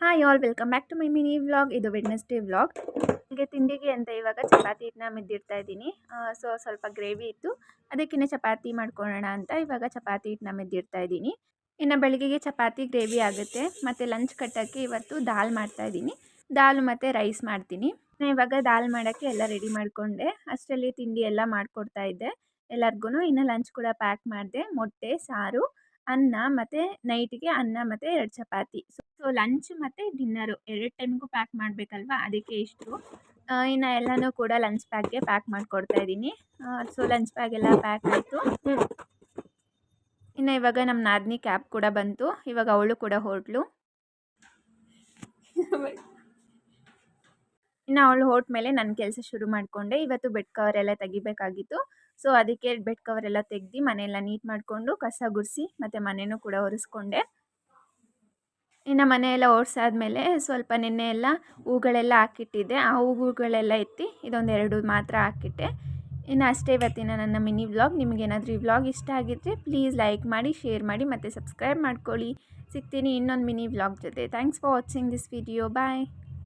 Hi all welcome back to my mini vlog. ಇದು Wednesday vlog. ನನಗೆ ತಿಂಡಿಗೆ ಅಂತ ಇವಾಗ ಚಪಾತಿ ಹಿಟ್ಟನ್ನ ಮಿದ್ದಿಡ್ತಾ ಇದ್ದೀನಿ. ಸ್ವಲ್ಪ ಗ್ರೇವಿ ಇತ್ತು, ಅದಕ್ಕಿಂತ ಚಪಾತಿ ಮಾಡ್ಕೊಳ್ಳೋಣ ಅಂತ ಇವಾಗ ಚಪಾತಿ ಹಿಟ್ಟನ್ನ ಮಿದ್ದಿಡ್ತಾ ಇದ್ದೀನಿ. ಇನ್ನು ಬೆಳಗ್ಗೆಗೆ ಚಪಾತಿ ಗ್ರೇವಿ ಆಗುತ್ತೆ. ಮತ್ತು ಲಂಚ್ ಕಟ್ಟೋಕ್ಕೆ ಇವತ್ತು ದಾಲ್ ಮಾಡ್ತಾ ಇದ್ದೀನಿ. ದಾಲ್ ಮತ್ತು ರೈಸ್ ಮಾಡ್ತೀನಿ. ಇವಾಗ ದಾಲ್ ಮಾಡೋಕ್ಕೆ ಎಲ್ಲ ರೆಡಿ ಮಾಡಿಕೊಂಡೆ. ಅಷ್ಟರಲ್ಲಿ ತಿಂಡಿ ಎಲ್ಲ ಮಾಡಿಕೊಡ್ತಾ ಇದ್ದೆ ಎಲ್ಲರಿಗೂ. ಇನ್ನು ಲಂಚ್ ಕೂಡ ಪ್ಯಾಕ್ ಮಾಡಿದೆ. ಮೊಟ್ಟೆ ಸಾರು, ಅನ್ನ, ಮತ್ತು ನೈಟ್ಗೆ ಅನ್ನ ಮತ್ತು 2 ಚಪಾತಿ. ಸೊ ಲಂಚ್ ಮತ್ತು ಡಿನ್ನರು 2 ಟೈಮ್ಗೂ ಪ್ಯಾಕ್ ಮಾಡಬೇಕಲ್ವಾ, ಅದಕ್ಕೆ ಇಷ್ಟು. ಇನ್ನು ಎಲ್ಲನೂ ಕೂಡ ಲಂಚ್ ಬ್ಯಾಗ್ಗೆ ಪ್ಯಾಕ್ ಮಾಡಿಕೊಡ್ತಾ ಇದ್ದೀನಿ. ಸೊ ಲಂಚ್ ಬ್ಯಾಗ್ ಎಲ್ಲ ಪ್ಯಾಕ್ ಆಯಿತು. ಇನ್ನು ಇವಾಗ ನಮ್ಮ ನಾದಿನಿ ಕ್ಯಾಬ್ ಕೂಡ ಬಂತು. ಇವಾಗ ಅವಳು ಕೂಡ ಹೊರಟ್ಲು. ಇನ್ನು ಅವಳು ಹೊರಟ ಮೇಲೆ ನನ್ನ ಕೆಲಸ ಶುರು ಮಾಡಿಕೊಂಡೆ. ಇವತ್ತು ಬೆಡ್ ಕವರ್ ಎಲ್ಲ ತೆಗಿಬೇಕಾಗಿತ್ತು. ಸೊ ಅದಕ್ಕೆ ಬೆಡ್ ಕವರ್ ಎಲ್ಲ ತೆಗೆದು ಮನೆಯೆಲ್ಲ ನೀಟ್ ಮಾಡಿಕೊಂಡು ಕಸ ಗುಡಿಸಿ ಮತ್ತು ಮನೆಯೂ ಕೂಡ ಒರೆಸ್ಕೊಂಡೆ. ಇನ್ನು ಮನೆಯೆಲ್ಲ ಒರೆಸಾದ್ಮೇಲೆ ಸ್ವಲ್ಪ ನೆನ್ನೆ ಎಲ್ಲ ಹೂಗಳೆಲ್ಲ ಹಾಕಿಟ್ಟಿದ್ದೆ. ಆ ಹೂವುಗಳೆಲ್ಲ ಎತ್ತಿ ಇದೊಂದು 2 ಮಾತ್ರ ಹಾಕಿಟ್ಟೆ. ಇನ್ನು ಅಷ್ಟೇ ಇವತ್ತಿನ ನನ್ನ ಮಿನಿ ವ್ಲಾಗ್. ನಿಮಗೇನಾದರೂ ಈ ವ್ಲಾಗ್ ಇಷ್ಟ ಆಗಿದ್ದರೆ ಪ್ಲೀಸ್ ಲೈಕ್ ಮಾಡಿ, ಶೇರ್ ಮಾಡಿ ಮತ್ತು ಸಬ್ಸ್ಕ್ರೈಬ್ ಮಾಡ್ಕೊಳ್ಳಿ. ಸಿಗ್ತೀನಿ ಇನ್ನೊಂದು ಮಿನಿ ವ್ಲಾಗ್ ಜೊತೆ. Thanks for watching this video. Bye.